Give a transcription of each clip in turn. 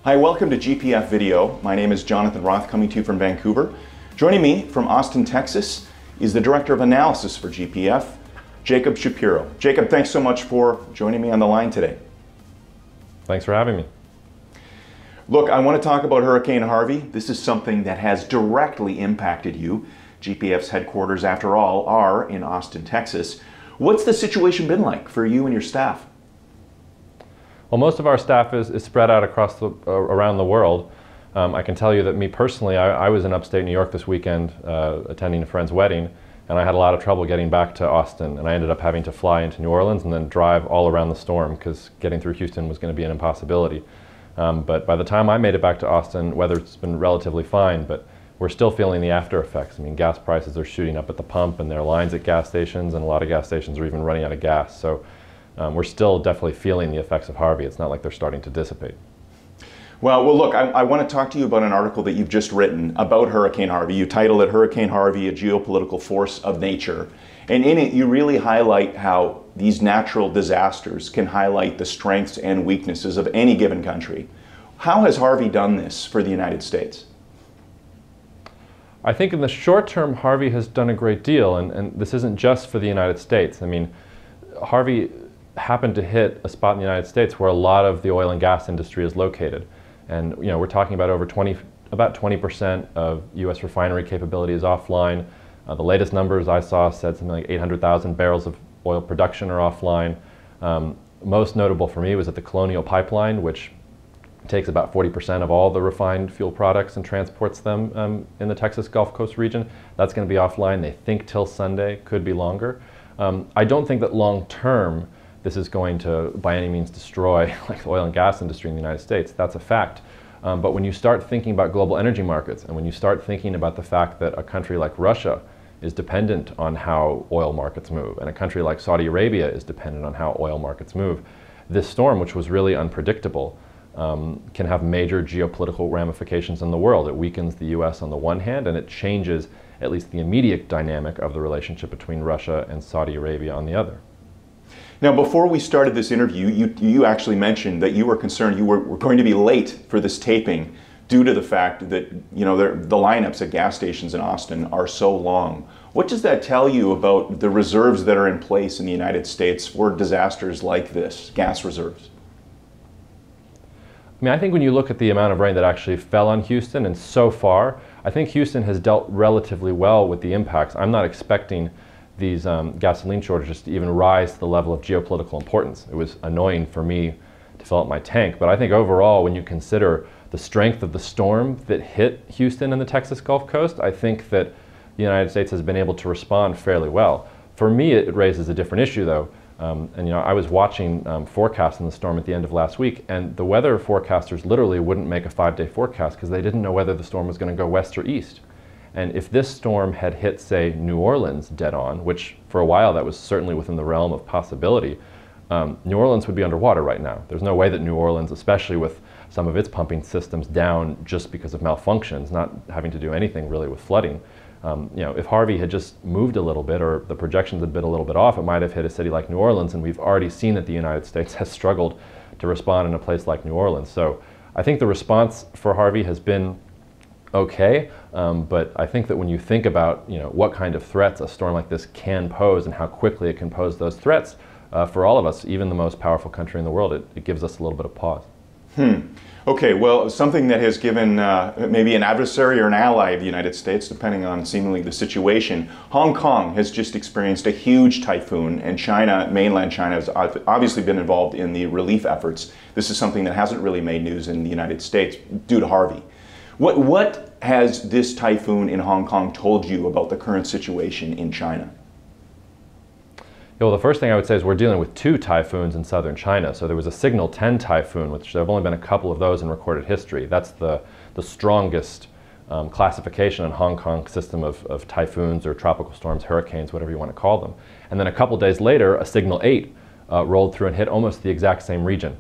Hi, welcome to GPF Video. My name is Jonathan Roth, coming to you from Vancouver. Joining me from Austin, Texas, is the Director of Analysis for GPF, Jacob Shapiro. Jacob, thanks so much for joining me on the line today. Thanks for having me. Look, I want to talk about Hurricane Harvey. This is something that has directly impacted you. GPF's headquarters, after all, are in Austin, Texas. What's the situation been like for you and your staff? Well, most of our staff is spread out across around the world. I can tell you that me personally, I was in upstate New York this weekend attending a friend's wedding, and I had a lot of trouble getting back to Austin, and I ended up having to fly into New Orleans and then drive all around the storm because getting through Houston was going to be an impossibility. But by the time I made it back to Austin, weather's been relatively fine, but we're still feeling the after effects. I mean, gas prices are shooting up at the pump, and there are lines at gas stations, and a lot of gas stations are even running out of gas. So we're still definitely feeling the effects of Harvey. It's not like they're starting to dissipate. Well, look, I want to talk to you about an article that you've just written about Hurricane Harvey. You titled it Hurricane Harvey, a Geopolitical Force of Nature. And in it, you really highlight how these natural disasters can highlight the strengths and weaknesses of any given country. How has Harvey done this for the United States? I think in the short term, Harvey has done a great deal, and this isn't just for the United States. I mean, Harvey happened to hit a spot in the United States where a lot of the oil and gas industry is located. And we're talking about about 20% of U.S. refinery capability is offline. The latest numbers I saw said something like 800,000 barrels of oil production are offline. Most notable for me was at the Colonial Pipeline, which takes about 40% of all the refined fuel products and transports them in the Texas Gulf Coast region. That's going to be offline, they think, till Sunday, could be longer. I don't think that long term this is going to, by any means, destroy like the oil and gas industry in the United States. That's a fact. But when you start thinking about global energy markets, and when you start thinking about the fact that a country like Russia is dependent on how oil markets move, and a country like Saudi Arabia is dependent on how oil markets move, this storm, which was really unpredictable, can have major geopolitical ramifications in the world. It weakens the U.S. on the one hand, and it changes at least the immediate dynamic of the relationship between Russia and Saudi Arabia on the other. Now, before we started this interview, you actually mentioned that you were concerned you were going to be late for this taping due to the fact that the lineups at gas stations in Austin are so long. What does that tell you about the reserves that are in place in the United States for disasters like this, gas reserves? I mean, I think when you look at the amount of rain that actually fell on Houston, and so far, I think Houston has dealt relatively well with the impacts. I'm not expecting these gasoline shortages to even rise to the level of geopolitical importance. It was annoying for me to fill up my tank, but I think overall, when you consider the strength of the storm that hit Houston and the Texas Gulf Coast, I think that the United States has been able to respond fairly well. For me, it raises a different issue, though. I was watching forecasts in the storm at the end of last week, and the weather forecasters literally wouldn't make a 5-day forecast because they didn't know whether the storm was going to go west or east. And if this storm had hit, say, New Orleans dead on, which for a while that was certainly within the realm of possibility, New Orleans would be underwater right now. There's no way that New Orleans, especially with some of its pumping systems down just because of malfunctions, not having to do anything really with flooding. If Harvey had just moved a little bit, or the projections had been a little bit off, it might have hit a city like New Orleans, and we've already seen that the United States has struggled to respond in a place like New Orleans. So I think the response for Harvey has been okay, but I think that when you think about what kind of threats a storm like this can pose and how quickly it can pose those threats, for all of us, even the most powerful country in the world, it gives us a little bit of pause. Okay, well, something that has given maybe an adversary or an ally of the United States, depending on seemingly the situation. Hong Kong has just experienced a huge typhoon, and China, mainland China, has obviously been involved in the relief efforts. This is something that hasn't really made news in the United States due to Harvey. What has this typhoon in Hong Kong told you about the current situation in China? Well, the first thing I would say is we're dealing with 2 typhoons in southern China. So there was a Signal 10 typhoon, which there have only been a couple of those in recorded history. That's the strongest classification in Hong Kong's system of typhoons or tropical storms, hurricanes, whatever you want to call them. And then a couple days later, a Signal 8 rolled through and hit almost the exact same region.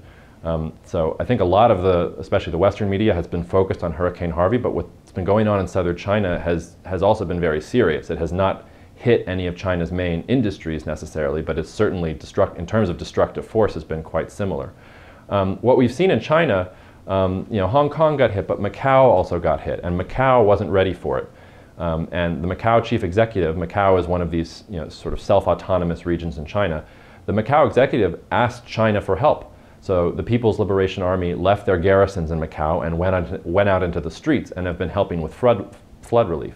So I think a lot of especially the Western media, has been focused on Hurricane Harvey, but what's been going on in southern China has also been very serious. It has not hit any of China's main industries necessarily, but it's certainly, in terms of destructive force, has been quite similar. What we've seen in China Hong Kong got hit, but Macau also got hit, and Macau wasn't ready for it. And the Macau chief executive, Macau is one of these sort of self-autonomous regions in China, the Macau executive asked China for help. So the People's Liberation Army left their garrisons in Macau and went out into the streets and have been helping with flood relief.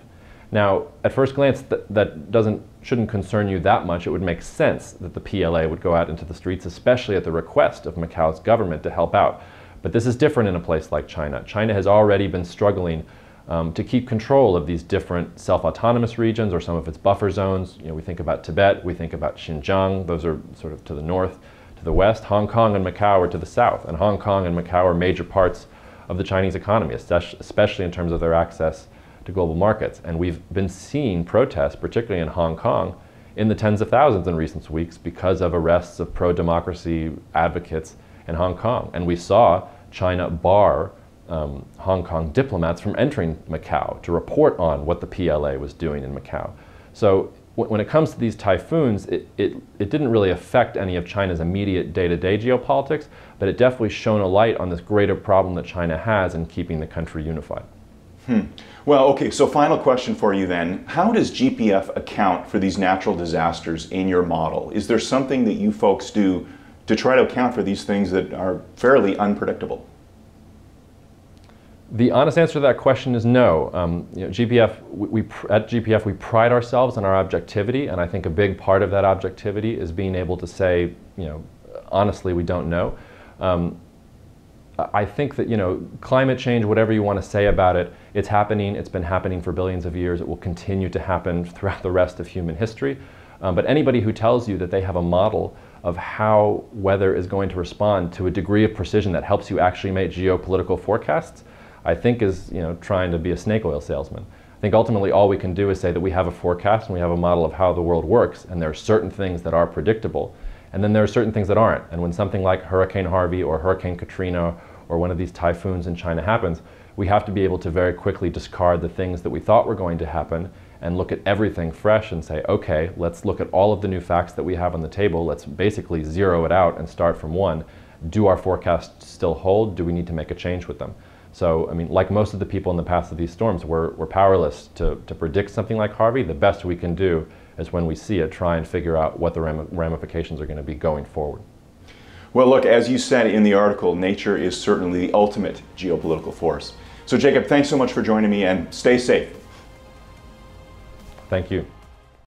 Now, at first glance, that shouldn't concern you that much. It would make sense that the PLA would go out into the streets, especially at the request of Macau's government to help out. But this is different in a place like China. China has already been struggling to keep control of these different self-autonomous regions or some of its buffer zones. We think about Tibet, we think about Xinjiang, those are sort of to the north, to the west. Hong Kong and Macau are to the south, and Hong Kong and Macau are major parts of the Chinese economy, especially in terms of their access to global markets. And we've been seeing protests, particularly in Hong Kong, in the tens of thousands in recent weeks because of arrests of pro-democracy advocates in Hong Kong. And we saw China bar Hong Kong diplomats from entering Macau to report on what the PLA was doing in Macau. So when it comes to these typhoons, it didn't really affect any of China's immediate day-to-day geopolitics, but it definitely shone a light on this greater problem that China has in keeping the country unified. Well, okay, so final question for you then. How does GPF account for these natural disasters in your model? Is there something that you folks do to try to account for these things that are fairly unpredictable? The honest answer to that question is no. At GPF, we pride ourselves on our objectivity, and I think a big part of that objectivity is being able to say, honestly, we don't know. I think that, climate change, whatever you want to say about it, it's happening, it's been happening for billions of years, it will continue to happen throughout the rest of human history. But anybody who tells you that they have a model of how weather is going to respond to a degree of precision that helps you actually make geopolitical forecasts, I think is trying to be a snake oil salesman. I think ultimately all we can do is say that we have a forecast and we have a model of how the world works, and there are certain things that are predictable, and then there are certain things that aren't. And when something like Hurricane Harvey or Hurricane Katrina or one of these typhoons in China happens, we have to be able to very quickly discard the things that we thought were going to happen and look at everything fresh and say, okay, let's look at all of the new facts that we have on the table, let's basically zero it out and start from one. Do our forecasts still hold? Do we need to make a change with them? So, like most of the people in the path of these storms, we're powerless to predict something like Harvey. The best we can do is when we see it, try and figure out what the ramifications are going to be going forward. Well, look, as you said in the article, nature is certainly the ultimate geopolitical force. So, Jacob, thanks so much for joining me, and stay safe. Thank you.